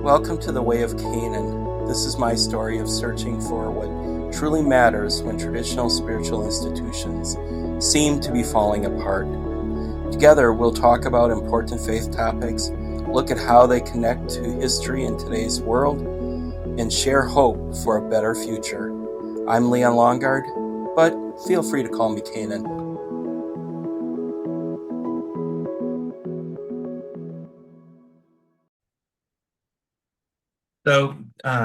Welcome to the Way of Canaan. This is my story of searching for what truly matters when traditional spiritual institutions seem to be falling apart. Together, we'll talk about important faith topics, look at how they connect to history in today's world, and share hope for a better future. I'm Leon Longard, but feel free to call me Canaan. So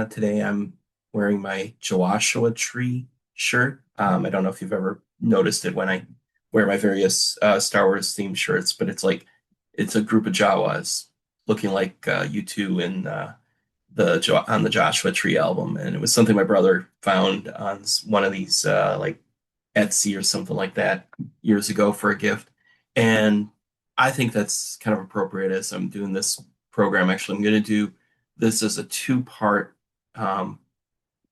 today I'm wearing my Joshua Tree shirt. I don't know if you've ever noticed it when I wear my various Star Wars themed shirts, but it's a group of Jawas looking like U2 in on the Joshua Tree album, and it was something my brother found on one of these like Etsy or something like that years ago for a gift, and I think that's kind of appropriate as I'm doing this program. Actually, I'm going to do this as a two-part um,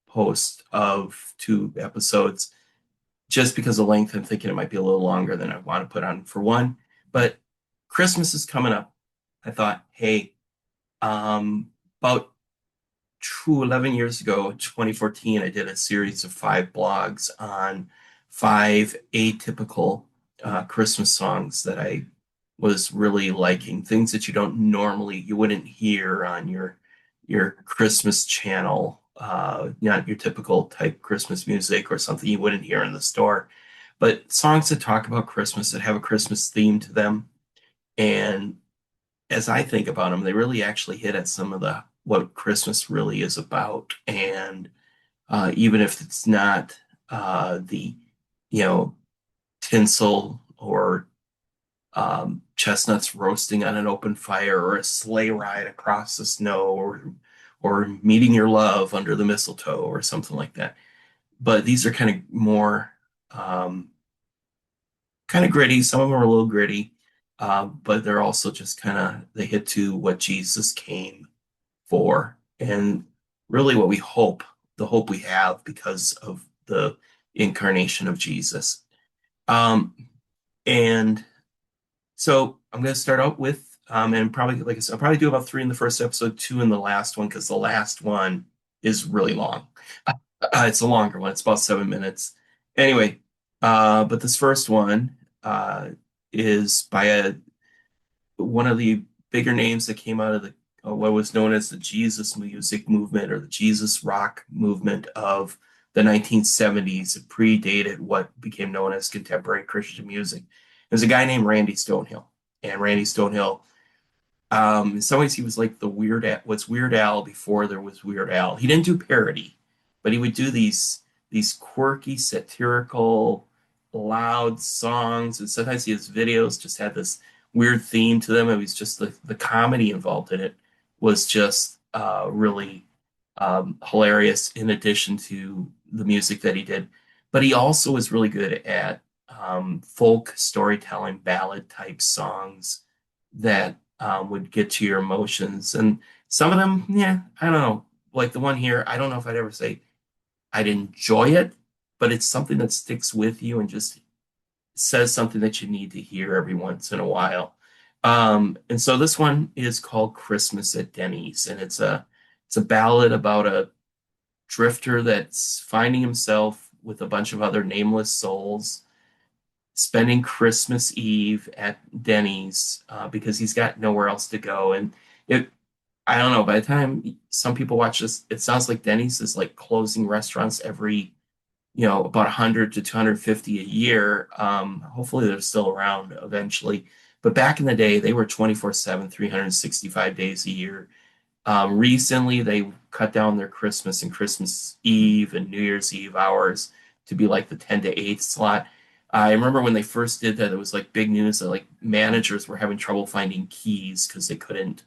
post of two episodes, just because of length. I'm thinking it might be a little longer than I want to put on for one, but Christmas is coming up. I thought, hey, about 11 years ago, 2014, I did a series of 5 blogs on 5 atypical Christmas songs that I was really liking, things that you wouldn't hear on your Christmas channel, not your typical type Christmas music or something you wouldn't hear in the store, but songs that talk about Christmas, that have a Christmas theme to them. And as I think about them, they really actually hit at some of the what Christmas really is about. And even if it's not the you know tinsel or chestnuts roasting on an open fire, or a sleigh ride across the snow, or meeting your love under the mistletoe or something like that. But these are kind of more kind of gritty. Some of them are a little gritty, but they're also just kind of they hit to what Jesus came for, and really what we hope, the hope we have because of the incarnation of Jesus. Um, and so I'm going to start out with, and probably, like I said, I'll probably do about 3 in the first episode, 2 in the last one, because the last one is really long. It's a longer one. It's about 7 minutes. Anyway, but this first one is by one of the bigger names that came out of the what was known as the Jesus music movement, or the Jesus rock movement of the 1970s. It predated what became known as contemporary Christian music. There's a guy named Randy Stonehill, and Randy Stonehill, in some ways, he was like the what's Weird Al before there was Weird Al. He didn't do parody, but he would do these quirky, satirical, loud songs, and sometimes his videos just had this weird theme to them. It was just the comedy involved in it was just really hilarious, in addition to the music that he did. But he also was really good at folk storytelling, ballad type songs that would get to your emotions. And some of them, yeah, I don't know. Like the one here, I don't know if I'd ever say I'd enjoy it, but it's something that sticks with you and just says something that you need to hear every once in a while. And so this one is called Christmas at Denny's, and it's a ballad about a drifter that's finding himself with a bunch of other nameless souls spending Christmas Eve at Denny's because he's got nowhere else to go. And it, I don't know, by the time some people watch this, it sounds like Denny's is like closing restaurants every, about 100 to 250 a year. Hopefully they're still around eventually. But back in the day, they were 24/7, 365 days a year. Recently, they cut down their Christmas and Christmas Eve and New Year's Eve hours to be like the 10 to 8 slot. I remember when they first did that, it was like big news that like managers were having trouble finding keys because they couldn't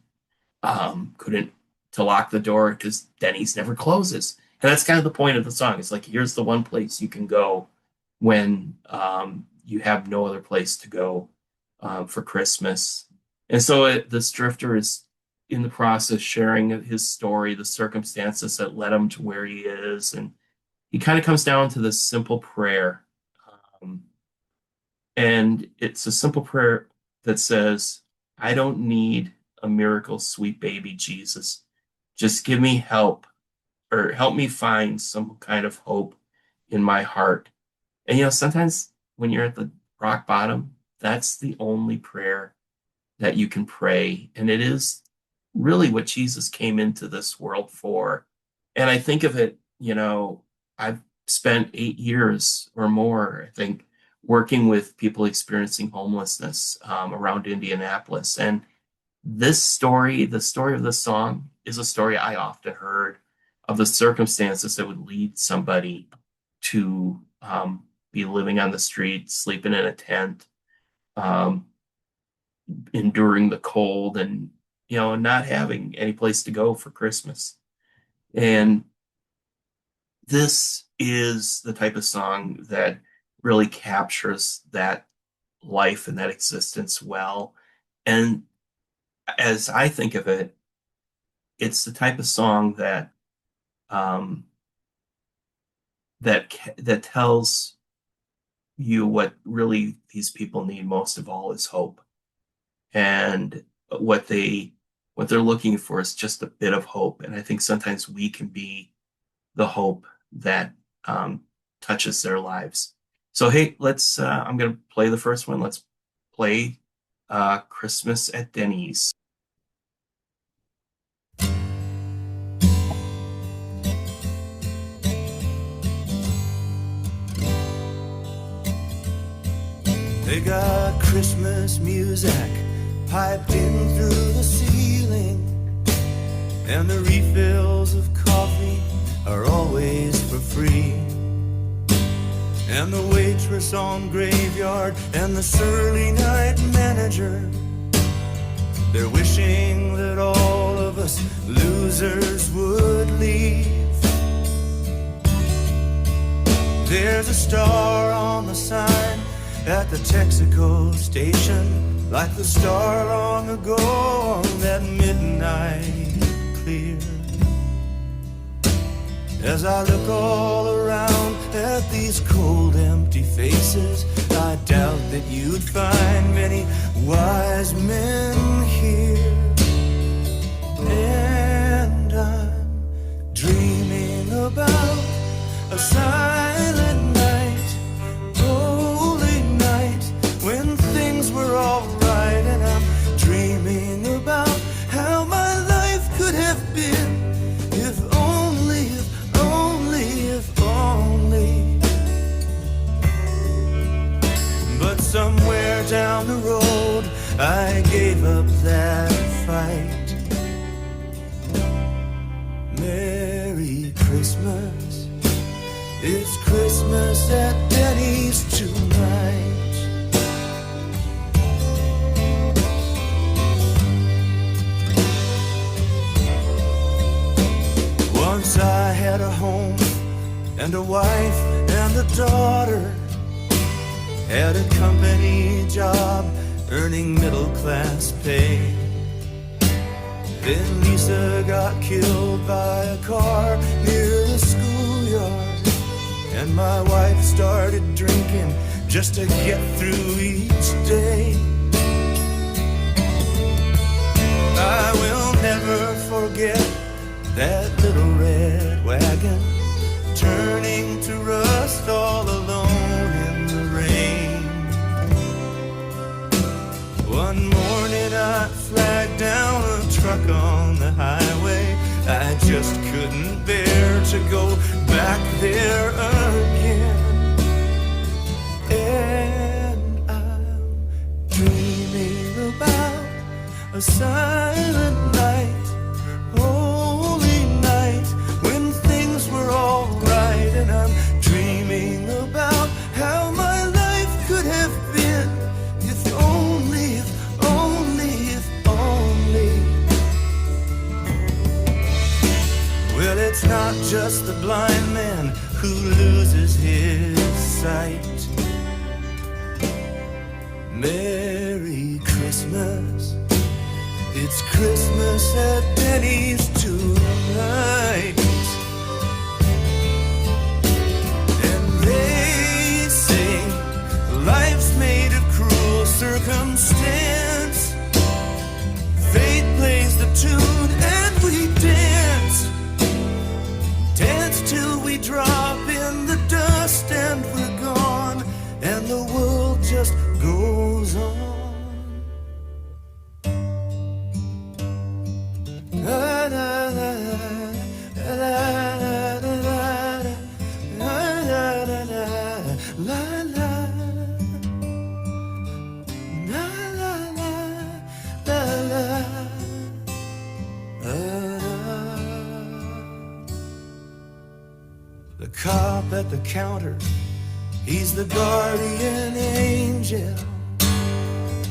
to lock the door because Denny's never closes. And that's kind of the point of the song. It's like, here's the one place you can go when you have no other place to go for Christmas. And so this drifter is in the process sharing his story, the circumstances that led him to where he is. And he kind of comes down to this simple prayer. Um, and it's a simple prayer that says, I don't need a miracle, sweet baby Jesus. Just give me help or help me find some kind of hope in my heart. And sometimes when you're at the rock bottom, that's the only prayer that you can pray. And it is really what Jesus came into this world for. And I think of it, I've spent 8 years or more, I think, working with people experiencing homelessness around Indianapolis. And this story, the story of the song, is a story I often heard of the circumstances that would lead somebody to be living on the street, sleeping in a tent, um, enduring the cold, and not having any place to go for Christmas. And this is the type of song that really captures that life and that existence well. And as I think of it, it's the type of song that um, that tells you what really these people need most of all is hope. And what they're looking for is just a bit of hope. And I think sometimes we can be the hope that touches their lives. So hey, let's I'm gonna play the first one. Let's play Christmas at Denny's. They got Christmas music piped in through the ceiling, and the refills of coffee are always for free. And the waitress on Graveyard and the surly night manager, they're wishing that all of us losers would leave. There's a star on the sign at the Texaco station, like the star long ago on that midnight clear. As I look all around at these cold, empty faces, I doubt that you'd find many wise men here. And I'm dreaming about a silent night, holy night, when things were all right. And I'm dreaming about how my life could have been if only, if only, if only. But somewhere down the road I gave up that fight. Merry Christmas, it's Christmas at Denny's tonight. Once I had a home and a wife and a daughter, had a company job earning middle class pay. Then Lisa got killed by a car near the schoolyard, and my wife started drinking just to get through each day. I will never forget that little red wagon turning to rust all alone in the rain. One morning I flagged down a truck on the highway. I just couldn't bear to go back there again. And I'm dreaming about a silent night, holy night, when things were all right. And I'm dreaming about how my life could have been if only, if only, if only. Well, it's not just the blind man who loses his sight. Merry Christmas, it's Christmas at Denny's tonight. And they say life's made of cruel circumstance. Fate plays the tune and we dance. The cop at the counter, he's the guardian angel.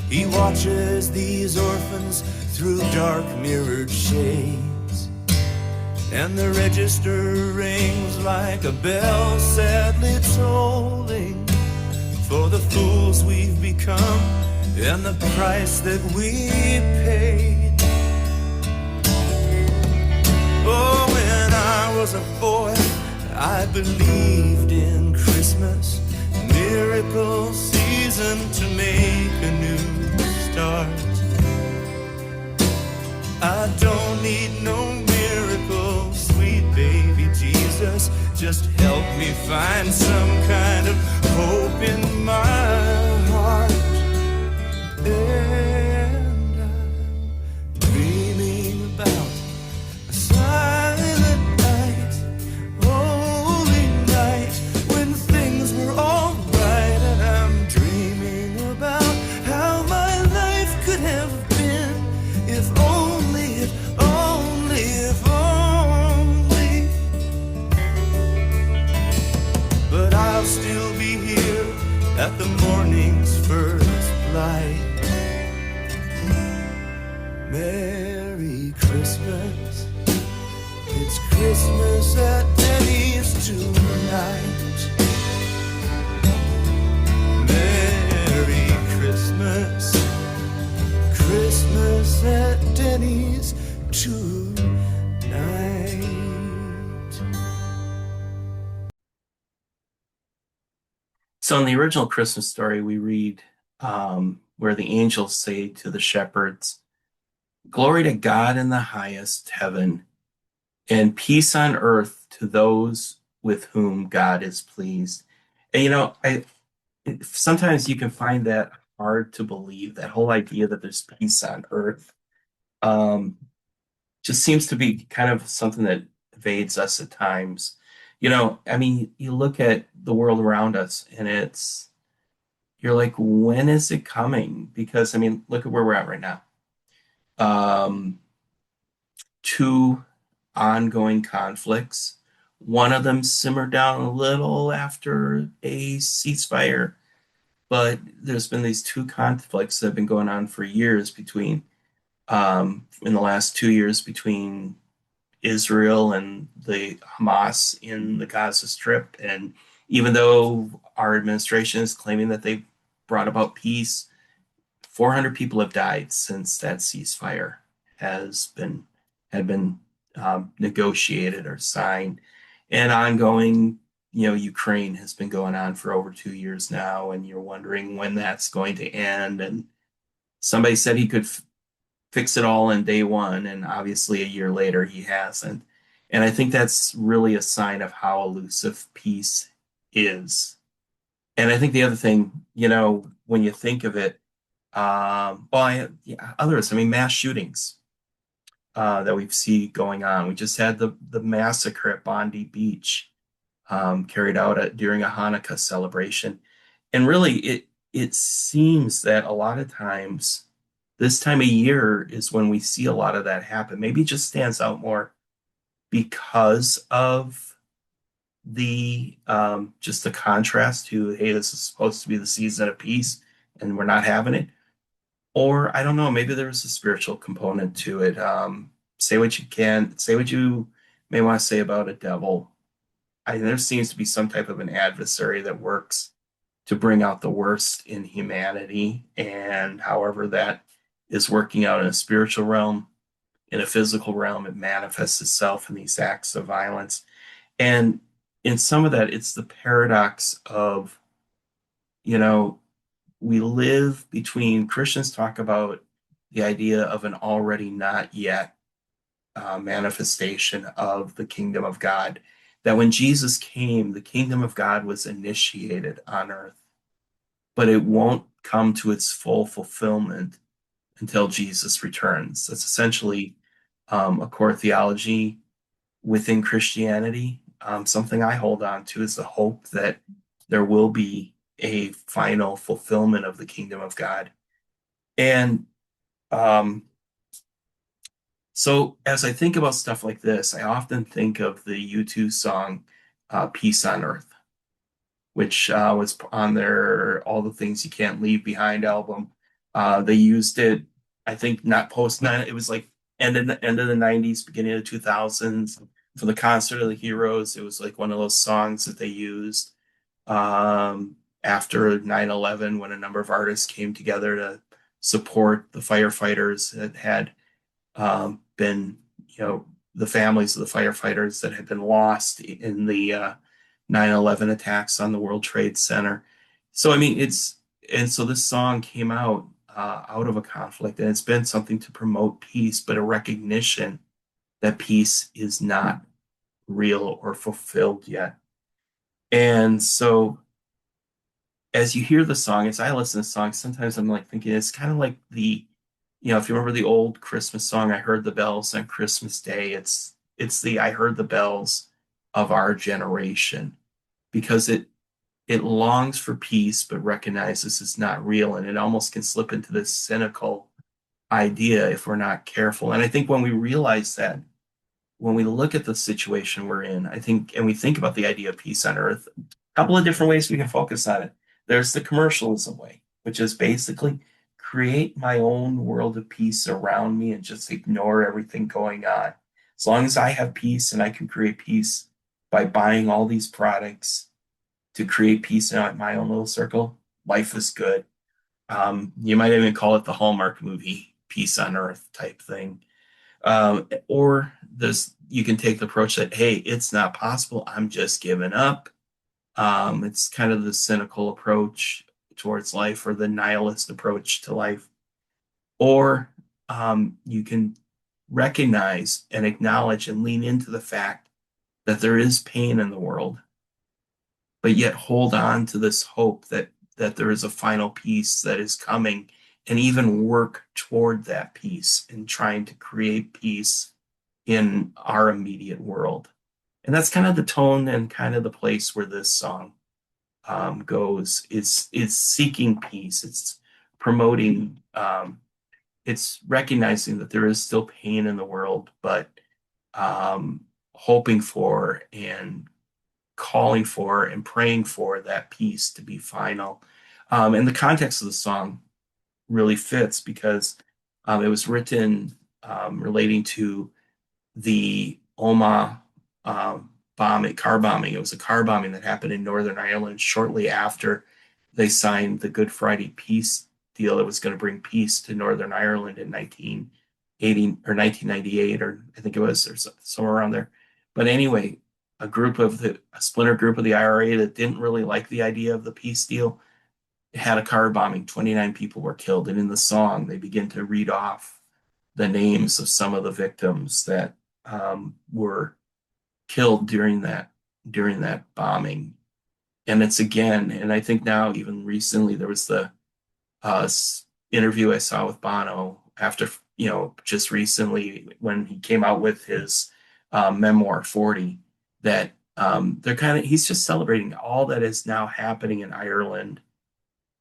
He watches these orphans through dark mirrored shades. And the register rings like a bell sadly tolling for the fools we've become and the price that we paid. Oh, when I was a boy, I believed in Christmas, miracle season to make a new start. I don't need no miracle, sweet baby Jesus. Just help me find some kind of hope in my heart. And I'm dreaming about a silent night, holy night, when things were all right. And I'm dreaming about how my life could have been if only, if only, if only. But I'll still be here at the morning's first light. Merry Christmas, it's Christmas at Denny's tonight. Merry Christmas, Christmas at Denny's tonight. So in the original Christmas story, we read where the angels say to the shepherds, "Glory to God in the highest heaven, and peace on earth to those with whom God is pleased." And I sometimes you can find that hard to believe, that whole idea that there's peace on earth. Um, just seems to be kind of something that evades us at times. I mean, you look at the world around us and you're like, when is it coming? Because I mean, look at where we're at right now. Um, two ongoing conflicts. One of them simmered down a little after a ceasefire, but there's been these two conflicts that have been going on for years in the last 2 years between Israel and the Hamas in the Gaza Strip. And even though our administration is claiming that they've brought about peace, 400 people have died since that ceasefire has been had been negotiated or signed. And ongoing, Ukraine has been going on for over 2 years now, and you're wondering when that's going to end. And somebody said he could fix it all in day one, and obviously a year later he hasn't. And I think that's really a sign of how elusive peace is. And I think the other thing, when you think of it, yeah, others, I mean, mass shootings that we see going on. We just had the massacre at Bondi Beach, carried out during a Hanukkah celebration. And really, it seems that a lot of times this time of year is when we see a lot of that happen. Maybe it just stands out more because of the just the contrast to, hey, this is supposed to be the season of peace and we're not having it. Or I don't know, maybe there's a spiritual component to it. Say what you can, say what you may want to say about a devil. There seems to be some type of an adversary that works to bring out the worst in humanity. And however that is working out in a spiritual realm, in a physical realm, it manifests itself in these acts of violence. And in some of that, it's the paradox of, you know, we live between, Christians talk about the idea of an already not yet manifestation of the kingdom of God. That when Jesus came, the kingdom of God was initiated on earth, but it won't come to its full fulfillment until Jesus returns. That's essentially a core theology within Christianity. Something I hold on to is the hope that there will be a final fulfillment of the kingdom of God. And um, So as I think about stuff like this, I often think of the U2 song Peace on Earth, which was on their All the Things You Can't Leave Behind album. They used it, I think, not post nine. It was like end of the 90s, beginning of the 2000s. For the Concert of the Heroes, it was like one of those songs that they used after 9/11 when a number of artists came together to support the firefighters that had been, the families of the firefighters that had been lost in the 9/11 attacks on the World Trade Center. So, I mean, and so this song came out of a conflict, and it's been something to promote peace, but a recognition that peace is not real or fulfilled yet. And so as you hear the song, as I listen to songs, sometimes I'm like thinking it's kind of like if you remember the old Christmas song, I heard the bells on Christmas Day. It's the I heard the bells of our generation because it longs for peace but recognizes it's not real, and it almost can slip into this cynical idea if we're not careful. And I think when we realize that, when we look at the situation we're in, I think, and we think about the idea of peace on earth, a couple of different ways we can focus on it. There's the commercialism way, which is basically create my own world of peace around me and just ignore everything going on. As long as I have peace and I can create peace by buying all these products to create peace in my own little circle, life is good. You might even call it the Hallmark movie, Peace on Earth type thing. Or this, you can take the approach that, hey, it's not possible. I'm just giving up. It's kind of the cynical approach towards life or the nihilist approach to life. Or you can recognize and acknowledge and lean into the fact that there is pain in the world, but yet hold on to this hope that there is a final peace that is coming, and even work toward that peace and trying to create peace in our immediate world. And that's kind of the tone and kind of the place where this song goes. It's seeking peace. It's promoting. It's recognizing that there is still pain in the world, but hoping for and calling for and praying for that peace to be final. And the context of the song really fits because it was written relating to the Omagh car bombing. It was a car bombing that happened in Northern Ireland shortly after they signed the Good Friday peace deal that was going to bring peace to Northern Ireland in 1980 or 1998, or I think it was, or somewhere around there. But anyway, a splinter group of the IRA that didn't really like the idea of the peace deal had a car bombing. 29 people were killed. And in the song, they begin to read off the names of some of the victims that were killed during that bombing. And it's again, and I think now even recently there was the interview I saw with Bono after, just recently when he came out with his memoir 40, that he's just celebrating all that is now happening in Ireland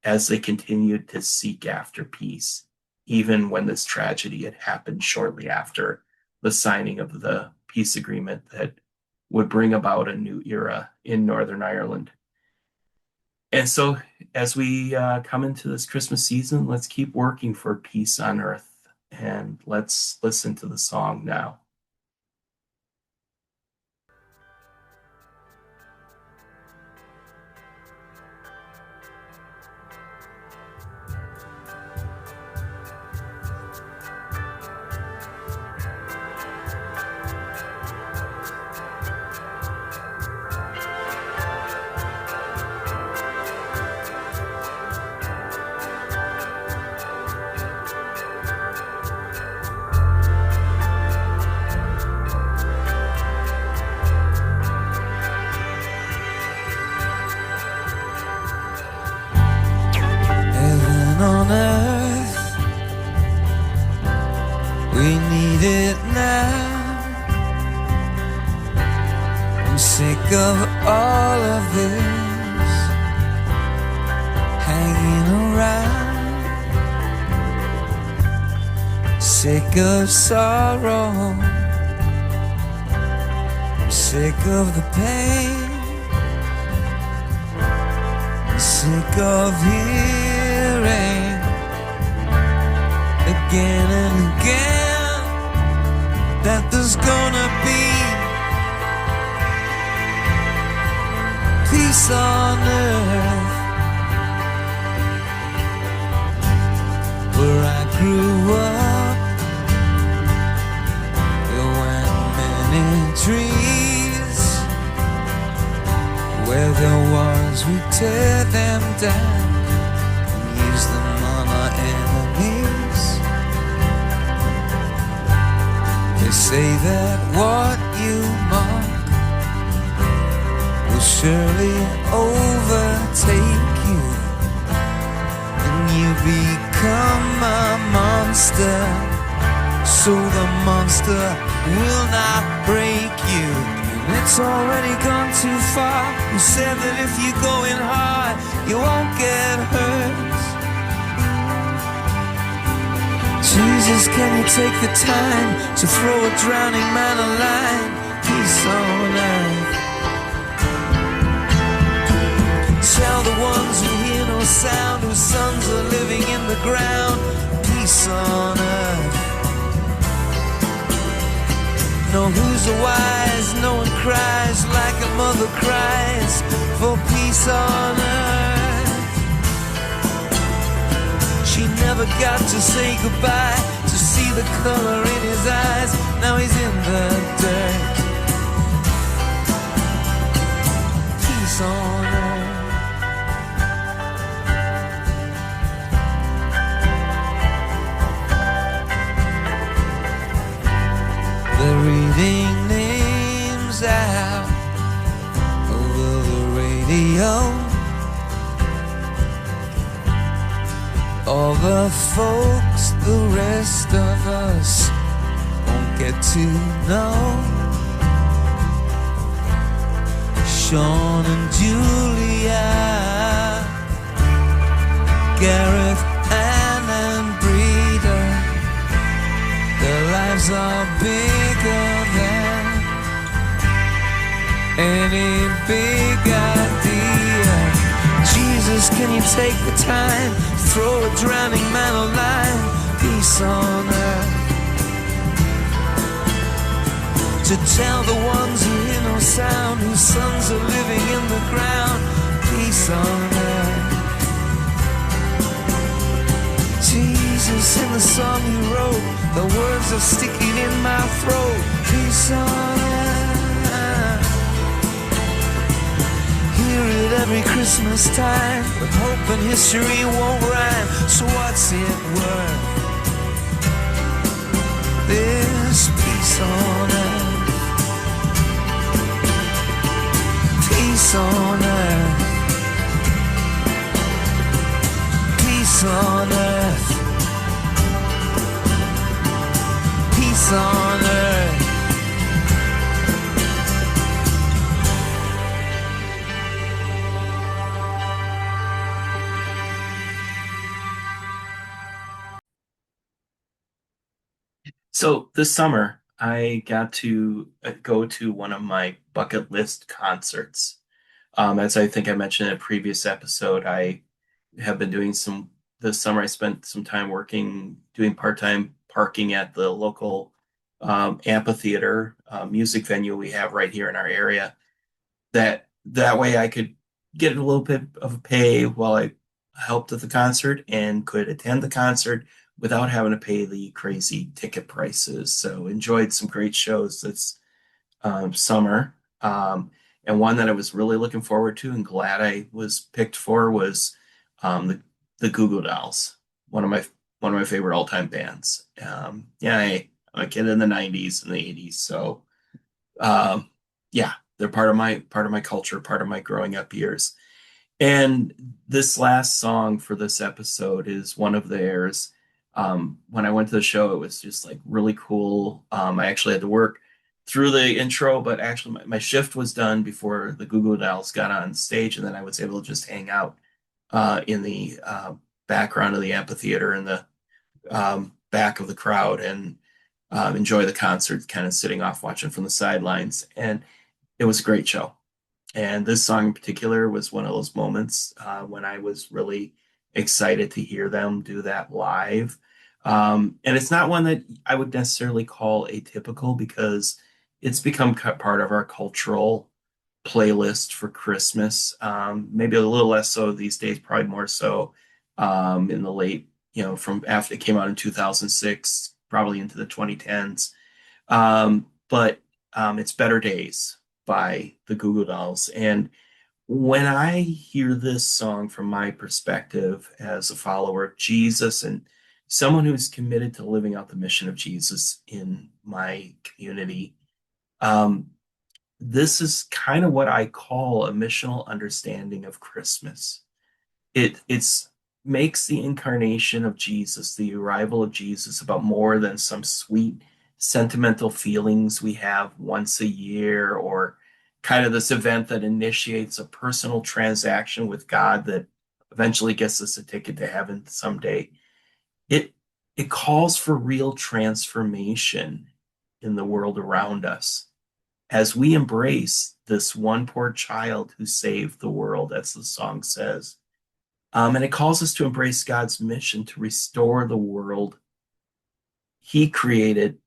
as they continued to seek after peace, even when this tragedy had happened shortly after the signing of the peace agreement that would bring about a new era in Northern Ireland. And so, as we come into this Christmas season, let's keep working for peace on earth, and let's listen to the song now. Heaven on earth, we need it now. I'm sick of all of this hanging around. sick of sorrow, I'm sick of the pain, I'm sick of hearing again and again that there's gonna be peace on earth. Where I grew up, there weren't many trees. Where there was, we tear them down and use them on our enemies. They say that what you mark will surely overtake you, and you become a monster, so the monster will not break you. And it's already gone too far. You said that if you're going hard, you won't get hurt. Jesus, can you take the time to throw a drowning man a line? Peace on earth. Tell the ones who hear no sound, whose sons are living in the ground, peace on earth. No, who's the wise? No one cries like a mother cries for peace on earth. She never got to say goodbye, to see the color in his eyes. Now he's in the dirt. Peace on earth. They're reading names out over the radio. All the folks the rest of us won't get to know. Sean and Julia, Gareth, Ann and Breeder, their lives are bigger than any big idea. Jesus, can you take the time to throw a drowning man a line? Peace on earth. To tell the ones who hear no sound, whose sons are living in the ground, peace on earth. Jesus, in the song you wrote, the words are sticking in my throat. Peace on earth. Hear it every Christmas time, but hope and history won't rhyme. So what's it worth? This peace on earth. Peace on earth. Peace on earth. Peace on earth. So this summer, I got to go to one of my bucket list concerts. As I think I mentioned in a previous episode, I have been doing some, this summer I spent some time working, doing part-time parking at the local amphitheater music venue we have right here in our area. That way I could get a little bit of pay while I helped at the concert and could attend the concert without having to pay the crazy ticket prices. So enjoyed some great shows this summer. And one that I was really looking forward to and glad I was picked for was the Goo Goo Dolls, one of my favorite all time bands. Yeah, I'm a kid in the '90s and the '80s, so yeah, they're part of my culture, part of my growing up years. And this last song for this episode is one of theirs. When I went to the show, it was just like really cool. I actually had to work through the intro, but actually my shift was done before the Goo Goo Dolls got on stage, and then I was able to just hang out in the background of the amphitheater in the back of the crowd and enjoy the concert, kind of sitting off watching from the sidelines. And it was a great show. And this song in particular was one of those moments when I was really excited to hear them do that live. And it's not one that I would necessarily call atypical because it's become part of our cultural playlist for Christmas. Maybe a little less so these days, probably more so in the late, from after it came out in 2006, probably into the 2010s. But it's Better Days by the Goo Goo Dolls. And when I hear this song from my perspective as a follower of Jesus and someone who's committed to living out the mission of Jesus in my community, um, this is kind of what I call a missional understanding of Christmas. It's makes the incarnation of Jesus, the arrival of Jesus, about more than some sweet sentimental feelings we have once a year, or kind of this event that initiates a personal transaction with God that eventually gets us a ticket to heaven someday. It it calls for real transformation in the world around us as we embrace this one poor child who saved the world, as the song says. And it calls us to embrace God's mission to restore the world he created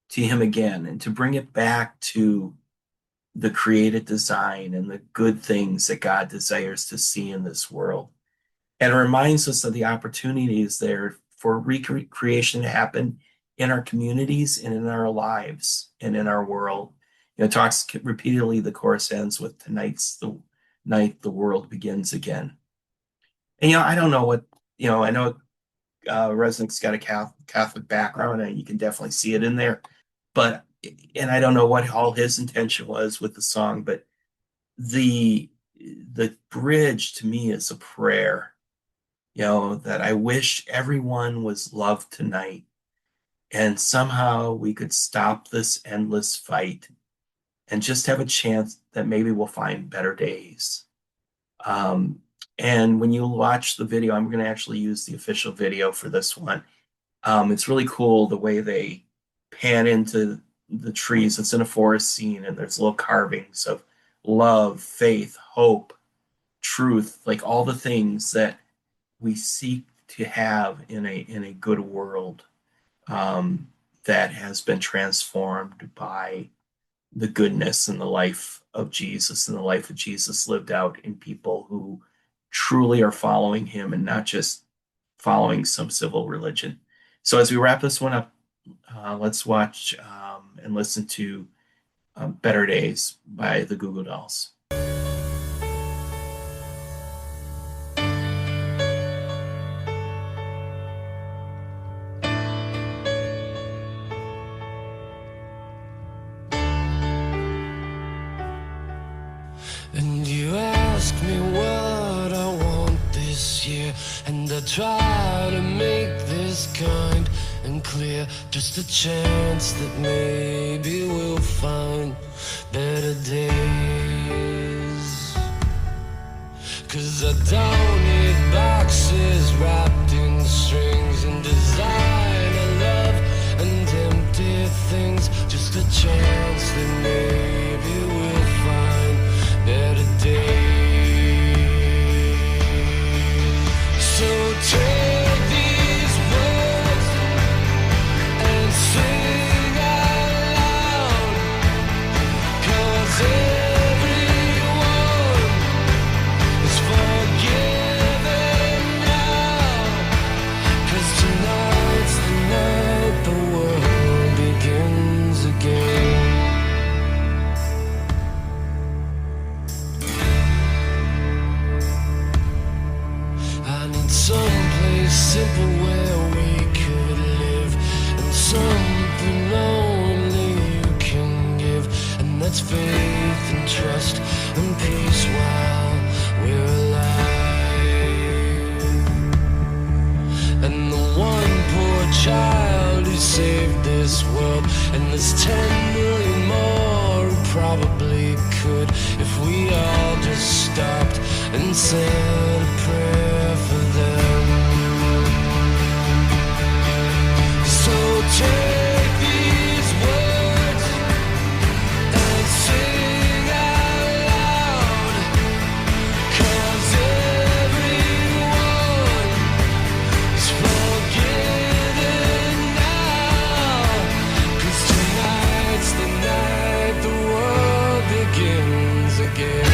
to him again and to bring it back to the created design and the good things that God desires to see in this world. And it reminds us of the opportunities there for recreation to happen in our communities and in our lives and in our world. It talks repeatedly, the chorus ends with tonight's the night the world begins again. And, I don't know what, I know Resnick's got a Catholic background and you can definitely see it in there. But, and I don't know what all his intention was with the song, but the bridge to me is a prayer, that I wish everyone was loved tonight. And somehow we could stop this endless fight and just have a chance that maybe we'll find better days. And when you watch the video, I'm going to actually use the official video for this one. It's really cool the way they pan into the trees. It's in a forest scene, and there's little carvings of love, faith, hope, truth, like all the things that we seek to have in a good world that has been transformed by the goodness and the life of Jesus, and the life of Jesus lived out in people who truly are following him and not just following some civil religion. So as we wrap this one up, let's watch and listen to Better Days by the Goo Goo Dolls. And you ask me what I want this year, and I try to make this kind and clear. Just a chance that maybe we'll find better days. 'Cause I don't need boxes wrapped in strings and designer love and empty things. Just a chance that maybe we'll find better days. So take these words and sing out loud, 'cause everyone is forgiven now. 'Cause tonight's the night the world begins again. I need someplace simple where we could live, and something only you can give, and that's faith and trust and peace while we're alive. And the one poor child who saved this world, and there's 10 million more who probably could, if we all just stopped and said a prayer for them. 'Cause take these words and sing out loud, 'cause everyone is forgiven now, 'cause tonight's the night the world begins again.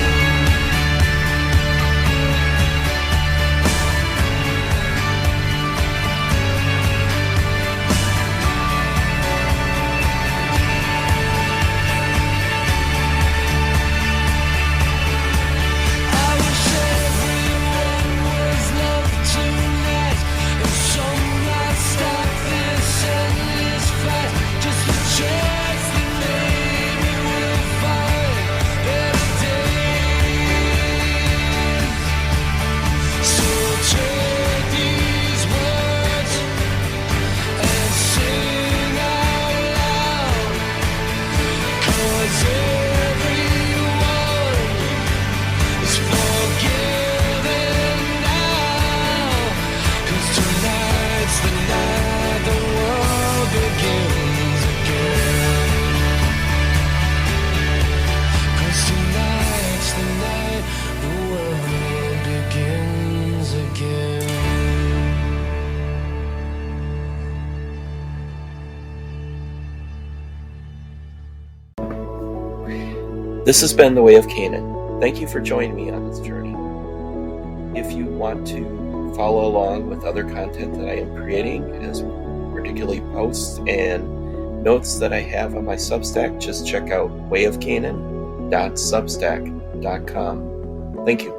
This has been The Way of Canaan. Thank you for joining me on this journey. If you want to follow along with other content that I am creating, as particularly posts and notes that I have on my Substack, just check out wayofcanaan.substack.com. Thank you.